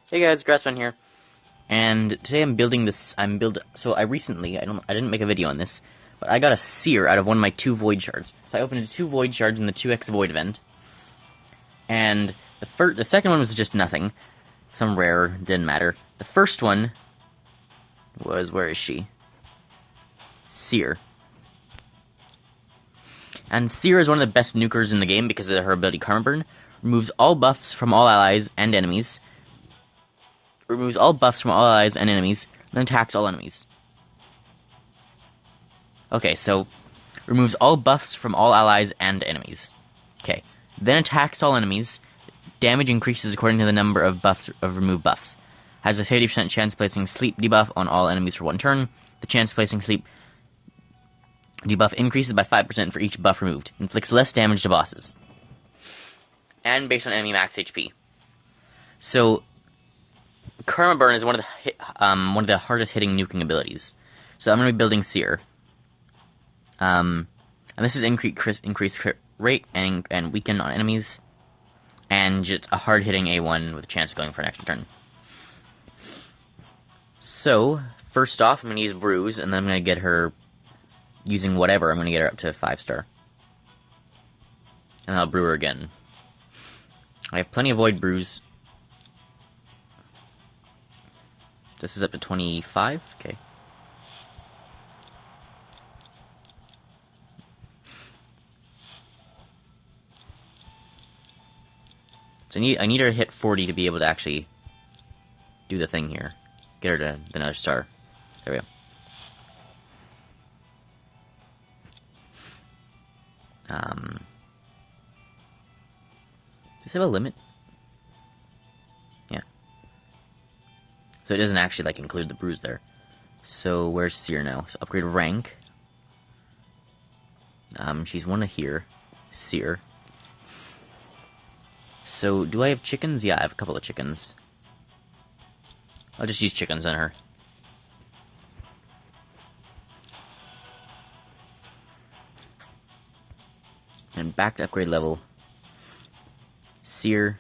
Hey guys, Grassman here, and today I'm building this. So I didn't make a video on this, but I got a seer out of one of my 2 void shards. So I opened 2 void shards in the 2x void event, and the second one was just nothing, some rare, didn't matter. The first one was, where is she? Seer. And Seer is one of the best nukers in the game because of her ability Karma Burn. Removes all buffs from all allies and enemies. Then attacks all enemies. Okay, so removes all buffs from all allies and enemies. Okay, then attacks all enemies. Damage increases according to the number of removed buffs. Has a 50% chance of placing sleep debuff on all enemies for 1 turn. The chance of placing sleep debuff increases by 5% for each buff removed. Inflicts less damage to bosses. And based on enemy max HP. So Karma Burn is one of the hardest hitting nuking abilities. So I'm going to be building Seer. And this is increased crit rate and weaken on enemies. And just a hard hitting A1 with a chance of going for an extra turn. So, first off, I'm going to use Bruise, and then I'm going to get her, using whatever, I'm going to get her up to 5-star. And I'll brew her again. I have plenty of Void Bruise. This is up to 25? Okay. So I need her to hit 40 to be able to actually do the thing here. Get her to another star. There we go. Does it have a limit? Yeah. So it doesn't actually, like, include the bruise there. So where's Seer now? So upgrade rank. She's one of here. Seer. So, do I have chickens? Yeah, I have a couple of chickens. I'll just use chickens on her. And back to upgrade level. Seer.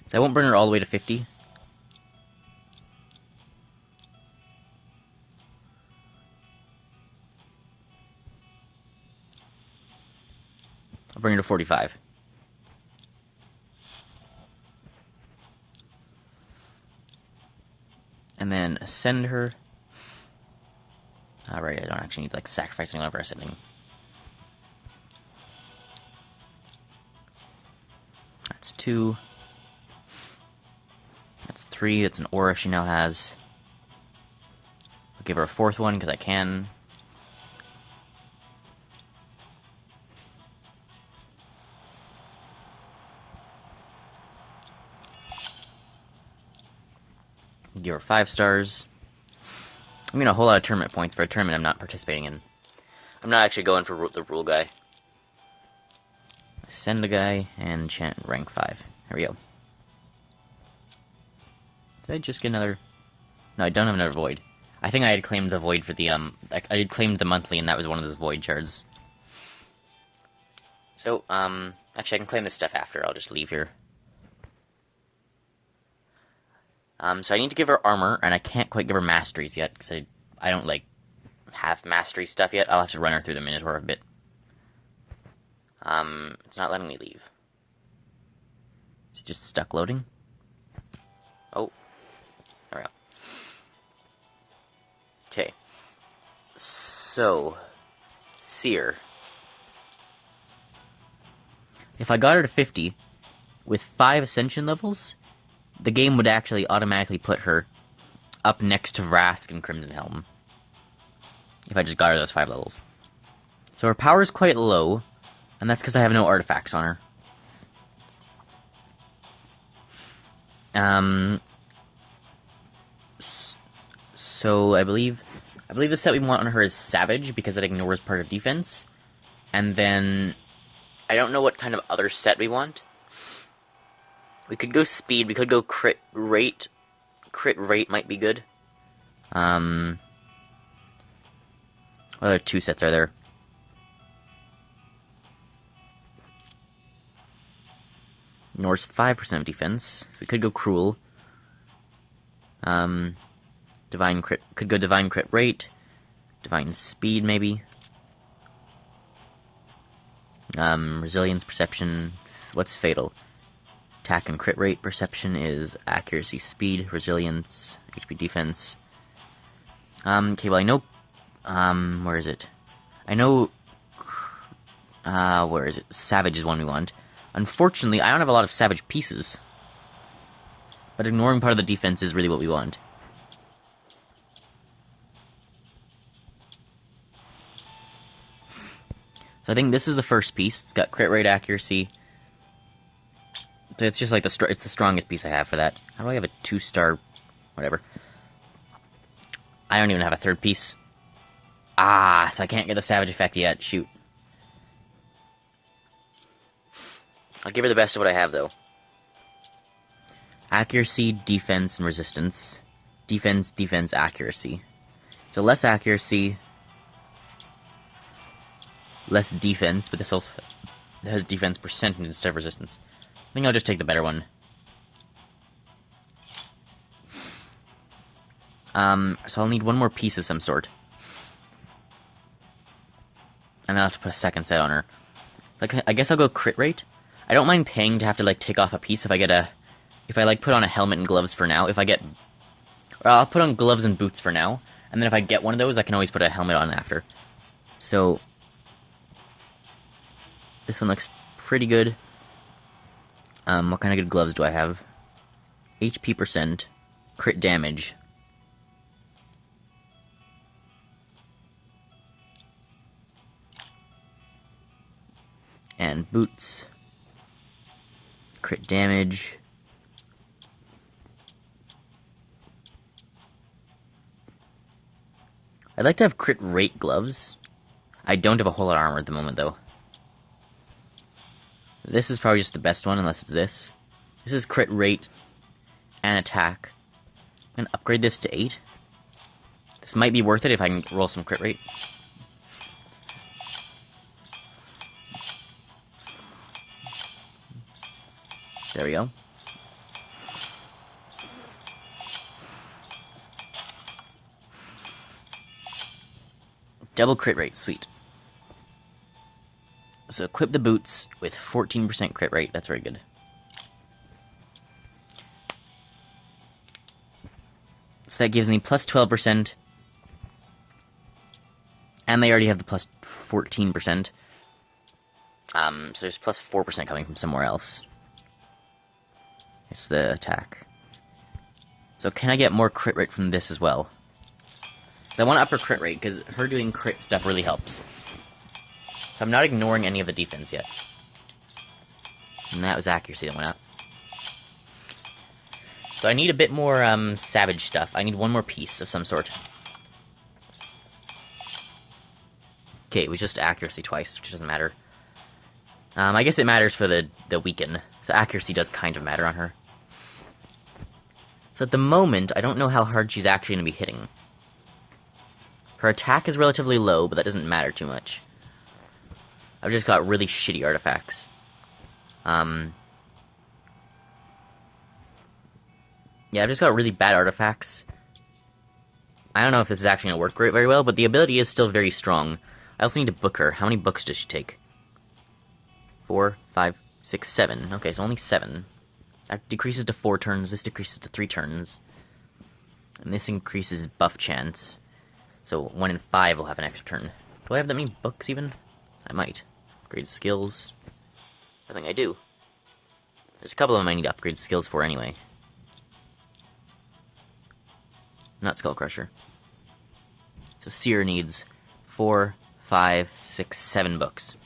So I won't bring her all the way to 50. I'll bring her to 45. And then ascend her. Alright, I don't actually need to, like, sacrifice anyone for ascending. That's 2. That's 3. That's an aura she now has. I'll give her a 4th one because I can. Give her 5 stars. I mean, a whole lot of tournament points for a tournament I'm not participating in. I'm not actually going for the rule guy. Send a guy and chant rank 5. Here we go. Did I just get another? No, I don't have another void. I think I had claimed the void for the I had claimed the monthly, and that was one of those void shards. So actually I can claim this stuff after. I'll just leave here. So I need to give her armor, and I can't quite give her masteries yet, because I don't, like, have mastery stuff yet. I'll have to run her through the Minotaur a bit. It's not letting me leave. It's just stuck loading. Oh. There we go. Okay. So, Seer. If I got her to 50, with 5 ascension levels, the game would actually automatically put her up next to Vrask and Crimson Helm. If I just got her those 5 levels. So her power is quite low, and that's because I have no artifacts on her. So I believe the set we want on her is Savage, because that ignores part of defense. And then, I don't know what kind of other set we want. We could go speed, we could go crit rate. Crit rate might be good. What other 2 sets are there? Norse 5% of defense. We could go cruel. Divine crit, could go divine crit rate. Divine speed, maybe. Resilience, perception. What's fatal? Attack and crit rate. Perception is accuracy, speed, resilience, HP, defense. Okay, well, I know, where is it? I know, where is it? Savage is one we want. Unfortunately, I don't have a lot of savage pieces. But ignoring part of the defense is really what we want. So I think this is the first piece. It's got crit rate, accuracy. It's just like it's the strongest piece I have for that. How do I have a 2-star? Whatever. I don't even have a 3rd piece. Ah, so I can't get the savage effect yet. Shoot. I'll give her the best of what I have, though. Accuracy, defense, and resistance. Defense, defense, accuracy. So less accuracy, less defense, but this also has defense percentage instead of resistance. I think I'll just take the better one. So I'll need one more piece of some sort. And then I'll have to put a second set on her. Like, I guess I'll go crit rate. I don't mind paying to have to, like, take off a piece if I get a... If I, like, put on a helmet and gloves for now. If I get... Or I'll put on gloves and boots for now. And then if I get one of those, I can always put a helmet on after. So... This one looks pretty good. What kind of good gloves do I have? HP percent. Crit damage. And boots. Crit damage. I'd like to have crit rate gloves. I don't have a whole lot of armor at the moment, though. This is probably just the best one, unless it's this. This is crit rate and attack. I'm gonna upgrade this to 8. This might be worth it if I can roll some crit rate. There we go. Double crit rate, sweet. So equip the boots with 14% crit rate. That's very good. So that gives me plus 12%. And they already have the plus 14%. So there's plus 4% coming from somewhere else. It's the attack. So can I get more crit rate from this as well? Because I want to up her crit rate, because her doing crit stuff really helps. I'm not ignoring any of the defense yet. And that was accuracy that went up. So I need a bit more savage stuff. I need one more piece of some sort. Okay, it was just accuracy twice, which doesn't matter. I guess it matters for the weaken. So accuracy does kind of matter on her. So at the moment, I don't know how hard she's actually going to be hitting. Her attack is relatively low, but that doesn't matter too much. I've just got really shitty artifacts. Yeah, I've just got really bad artifacts. I don't know if this is actually going to work very well, but the ability is still very strong. I also need to book her. How many books does she take? 4, 5, 6, 7. Okay, so only 7. That decreases to 4 turns, this decreases to 3 turns. And this increases buff chance. So 1 in 5 will have an extra turn. Do I have that many books even? I might. Upgrade skills. I think I do. There's a couple of them I need to upgrade skills for anyway. Not Skull Crusher. So Seer needs 4, 5, 6, 7 books.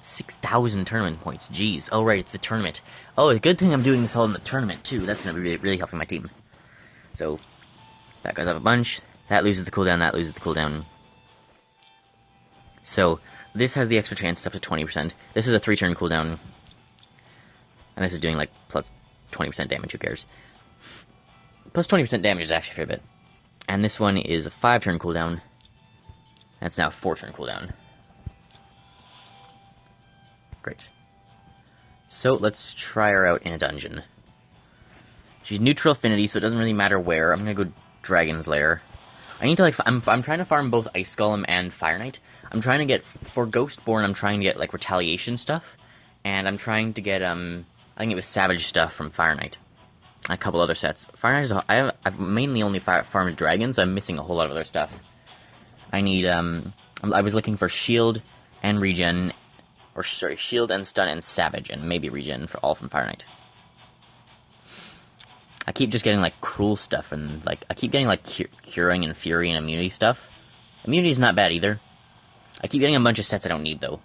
$6,000 tournament points. Jeez. Oh, right, it's the tournament. Oh, a good thing I'm doing this all in the tournament, too. That's going to be really helping my team. So, that goes up a bunch. That loses the cooldown, that loses the cooldown. So, this has the extra chance, it's up to 20%. This is a 3-turn cooldown. And this is doing, like, plus 20% damage, who cares? Plus 20% damage is actually a fair bit. And this one is a 5-turn cooldown. That's now a 4-turn cooldown. Great. So, let's try her out in a dungeon. She's neutral affinity, so it doesn't really matter where. I'm gonna go Dragon's Lair. I need to, like, I'm trying to farm both Ice Golem and Fire Knight. I'm trying to get, for Ghostborn, I'm trying to get, like, retaliation stuff. And I'm trying to get, I think it was Savage stuff from Fire Knight. A couple other sets. Fire Knight is, I've mainly only farmed dragons, so I'm missing a whole lot of other stuff. I need, I was looking for shield and regen, or sorry, shield and stun and savage, and maybe regen for all from Fire Knight. I keep just getting, like, cruel stuff, and, like, I keep getting, like, curing and fury and immunity stuff. Immunity's not bad either. I keep getting a bunch of sets I don't need, though.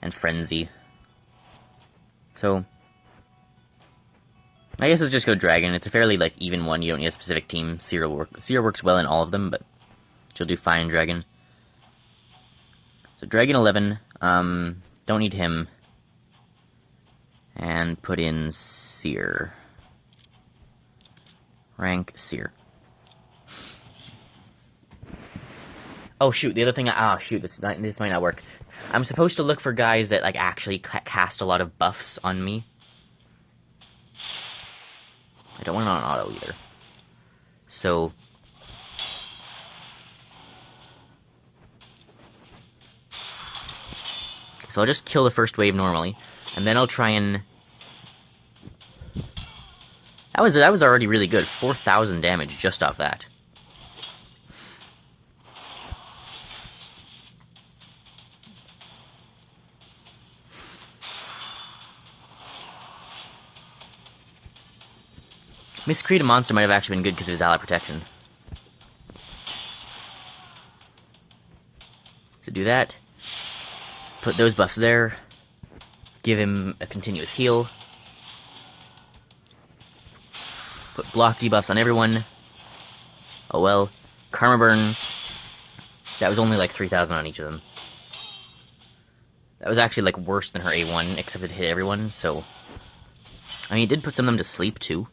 And frenzy. So, I guess let's just go dragon. It's a fairly, like, even one. You don't need a specific team. Seer works well in all of them, but she'll do fine in dragon. So dragon 11. Don't need him. And put in seer. Rank seer. Oh shoot! The other thing. Oh shoot! This might not work. I'm supposed to look for guys that, like, actually cast a lot of buffs on me. I don't want it on auto either. So I'll just kill the first wave normally, and then I'll try and. That was already really good. 4,000 damage just off that. Miscreate a monster might have actually been good because of his ally protection. So do that. Put those buffs there. Give him a continuous heal. Put block debuffs on everyone. Oh well. Karma burn. That was only like 3,000 on each of them. That was actually, like, worse than her A1, except it hit everyone, so. I mean, it did put some of them to sleep too.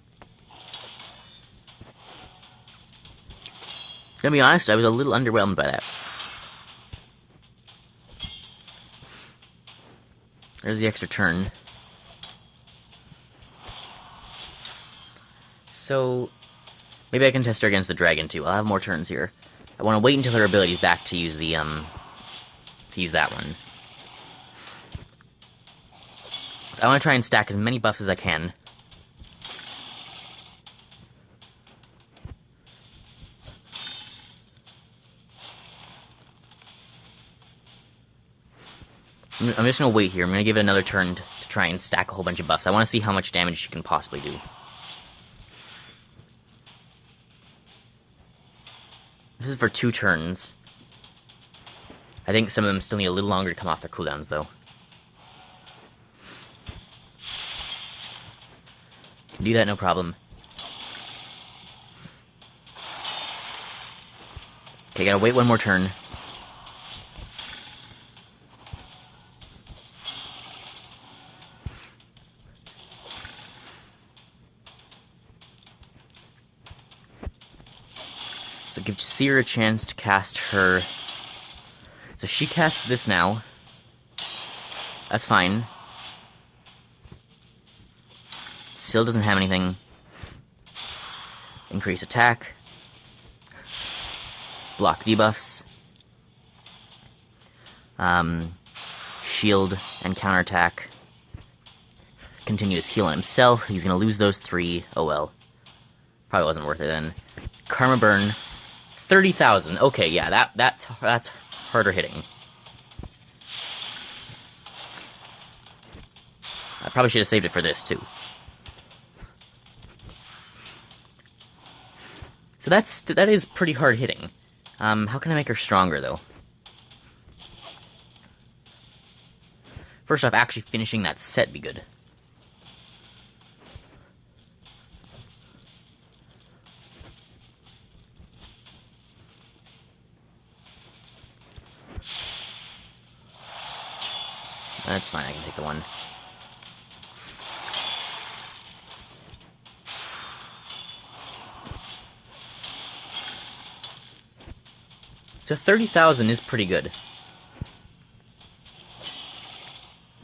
Gonna be honest, I was a little underwhelmed by that. There's the extra turn. So, maybe I can test her against the dragon too. I'll have more turns here. I want to wait until her ability's back to use the, to use that one. So I want to try and stack as many buffs as I can. I'm just going to wait here. I'm going to give it another turn to try and stack a whole bunch of buffs. I want to see how much damage she can possibly do. This is for 2 turns. I think some of them still need a little longer to come off their cooldowns, though. Can do that, no problem. Okay, gotta wait one more turn. So give Seer a chance to cast her. So she casts this now. That's fine. Still doesn't have anything. Increase attack. Block debuffs. Shield and counterattack. Continuous heal on himself. He's gonna lose those 3. Oh well. Probably wasn't worth it then. Karma burn. 30,000. Okay, yeah, that's harder hitting. I probably should have saved it for this too. So that is pretty hard hitting. How can I make her stronger though? First off, actually finishing that set be good. That's fine, I can take the 1. So 30,000 is pretty good.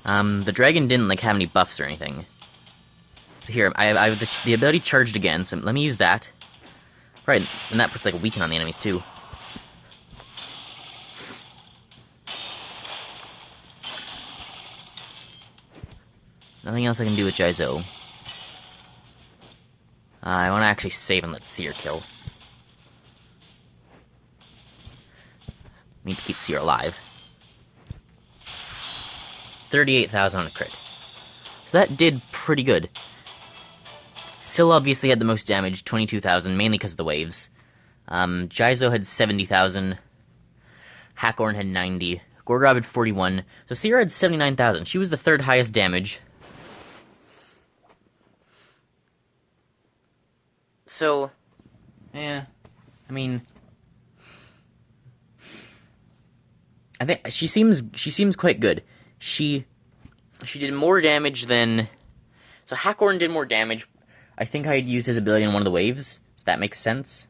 The dragon didn't like have any buffs or anything. So here, I have the ability charged again, so let me use that. Right, and that puts like a weaken on the enemies too. Nothing else I can do with Jaizo. I want to actually save and let Seer kill. Need to keep Seer alive. 38,000 on a crit. So that did pretty good. Syl obviously had the most damage, 22,000, mainly because of the waves. Jaizo had 70,000. Hakorn had 90. Gorgob had 41. So Seer had 79,000. She was the 3rd highest damage. So, yeah, I mean, I think she seems quite good. She did more damage than, so Hakorn did more damage. I think I'd used his ability on one of the waves, so that makes sense.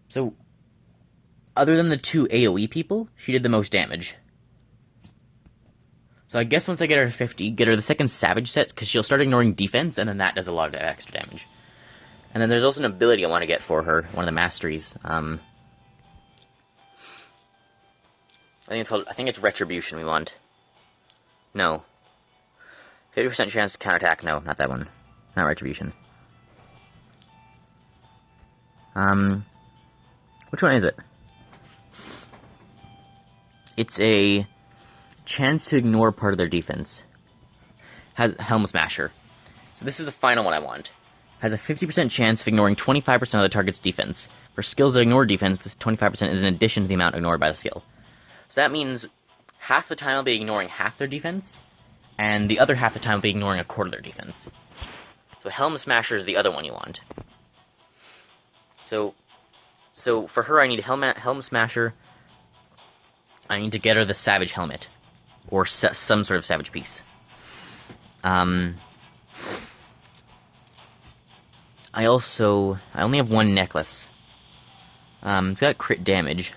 So, other than the 2 AoE people, she did the most damage. So I guess once I get her to 50, get her the 2nd Savage set, because she'll start ignoring defense, and then that does a lot of extra damage. And then there's also an ability I want to get for her, one of the masteries. I think it's retribution we want. No. 50% chance to counterattack. No, not that one. Not retribution. Which one is it? It's a chance to ignore part of their defense. Has Helm Smasher. So this is the final one I want. Has a 50% chance of ignoring 25% of the target's defense. For skills that ignore defense, this 25% is in addition to the amount ignored by the skill. So that means half the time I'll be ignoring half their defense, and the other half the time I'll be ignoring a quarter of their defense. So Helm Smasher is the other one you want. So for her I need Helm Smasher. I need to get her the Savage Helmet. Or some sort of Savage piece. I only have 1 necklace. It's got crit damage.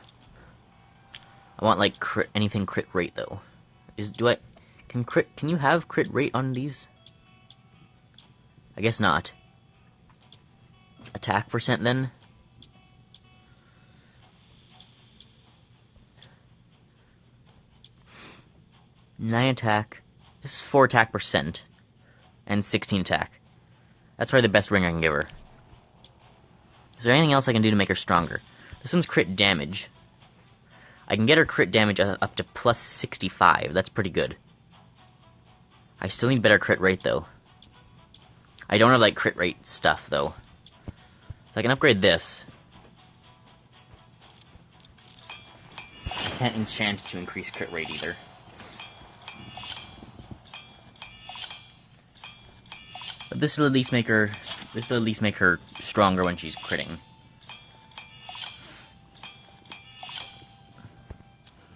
I want like anything crit rate though. Can you have crit rate on these? I guess not. Attack percent then? Nine attack. This is 4 attack percent. And 16 attack. That's probably the best ring I can give her. Is there anything else I can do to make her stronger? This one's crit damage. I can get her crit damage up to plus 65. That's pretty good. I still need better crit rate, though. I don't have, like, crit rate stuff, though. So I can upgrade this. I can't enchant to increase crit rate, either. But this will at least make her stronger when she's critting.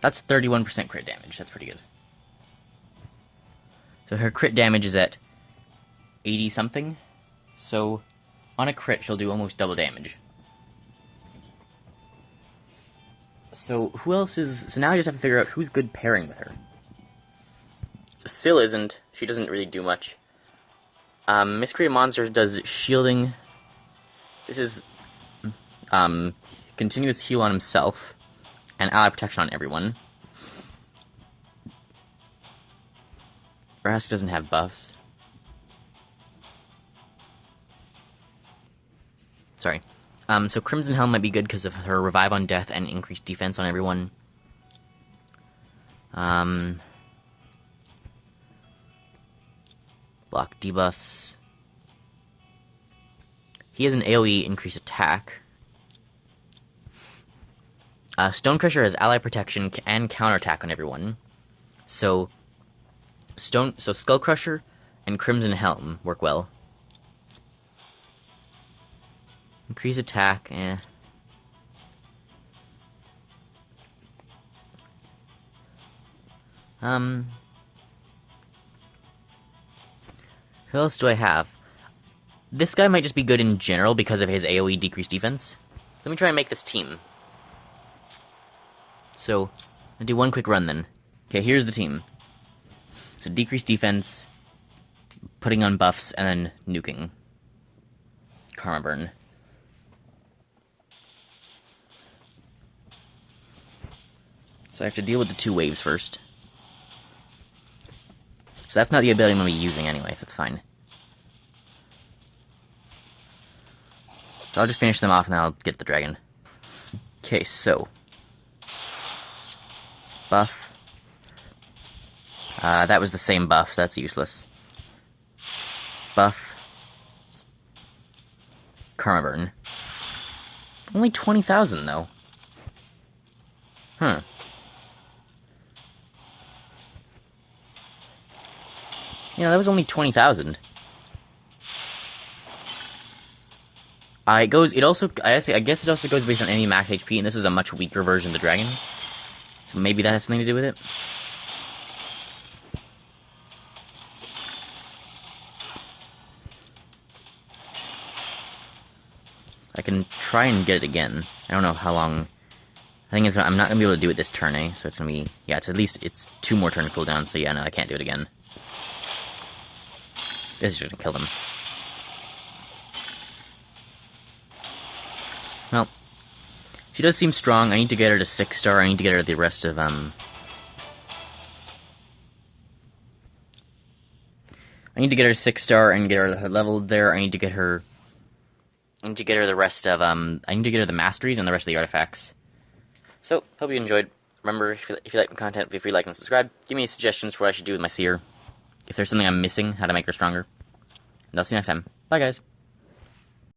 That's 31% crit damage. That's pretty good. So her crit damage is at 80 something. So on a crit, she'll do almost double damage. So who else is? So now I just have to figure out who's good pairing with her. Syl isn't. She doesn't really do much. Miscreated Monster does shielding. This is continuous heal on himself and ally protection on everyone. Rask doesn't have buffs. Sorry. So Crimson Helm might be good because of her revive on death and increased defense on everyone. Block debuffs. He has an AoE increased attack. Stonecrusher has ally protection and counterattack on everyone. So Skullcrusher and Crimson Helm work well. Increase attack, eh. Who else do I have? This guy might just be good in general because of his AoE decreased defense. Let me try and make this team. So, I'll do one quick run then. Okay, here's the team. So decreased defense, putting on buffs, and then nuking. Karma burn. So I have to deal with the 2 waves first. So that's not the ability I'm going to be using anyway, so that's fine. So I'll just finish them off and then I'll get the dragon. Okay, so. Buff. That was the same buff, so that's useless. Buff. Karma burn. Only 20,000 though. Huh. You know, that was only 20,000. I guess it also goes based on enemy max HP, and this is a much weaker version of the dragon. So maybe that has something to do with it. I can try and get it again. I don't know how long. I think I'm not gonna be able to do it this turn, eh? So it's gonna be, yeah, it's at least 2 more turn cooldown. So yeah, no, I can't do it again. This is just gonna kill them. Well, she does seem strong. I need to get her to 6-star. I need to get her the rest of, I need to get her 6-star and get her leveled there. I need to get her the rest of, I need to get her the masteries and the rest of the artifacts. So, hope you enjoyed. Remember, if you like my content, feel free to like and subscribe. Give me suggestions for what I should do with my seer. If there's something I'm missing, how to make her stronger. And I'll see you next time. Bye, guys.